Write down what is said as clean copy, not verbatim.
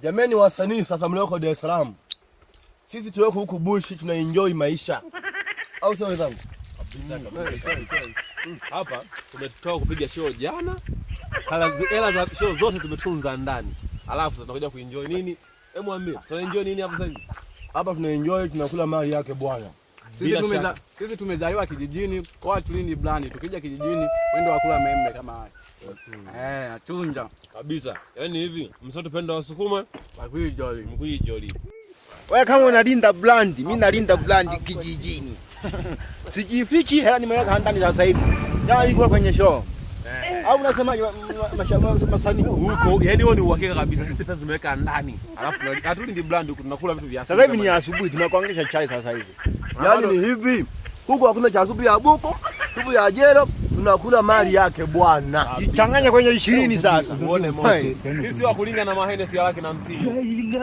Jamani wasanii sasa mlioko Dar es Salaam. Sisi tulioko huku bush tunaenjoy maisha. Au sio wenzangu? Kabisa. Hapa tumetoka kupiga show jana. Hela za show zote tumetunza ndani. Alafu sasa tunakuja kuenjoy nini? Hebu mwambie, tunaenjoy nini hapa sasa hivi? Hapa tunaenjoy, tunakula mali yake bwana. Sisi tumezaliwa kijijini, kwa tulini blani. Tukija kijijini, wende wakula membe kama haya. Atunja. Kabisa. Yaani hivi, msitupenda Wasukuma, Mkuijoli. Wewe kama unalinda brand, mimi nalinda brand kijijini. Sijifichi, hela nimeweka ndani sasa hivi. Jana ilikuwa kwenye show. Au unasema masanii Huko, yaani wewe ni uhakika kabisa. Sisi pesa tumeweka ndani. Alafu hatulindi brand huko tunakula vitu vya asili. sasa hivi ni asubuhi tunakuangisha chai sasa hivi. Yaani ni hivi. Huko hakuna cha supu ya buko, supu ya jero, tunakula mali yake bwana. Jichanganya kwenye 20 sasa. Muone moto. Sisi wa kulinga na mahene si yake na 50.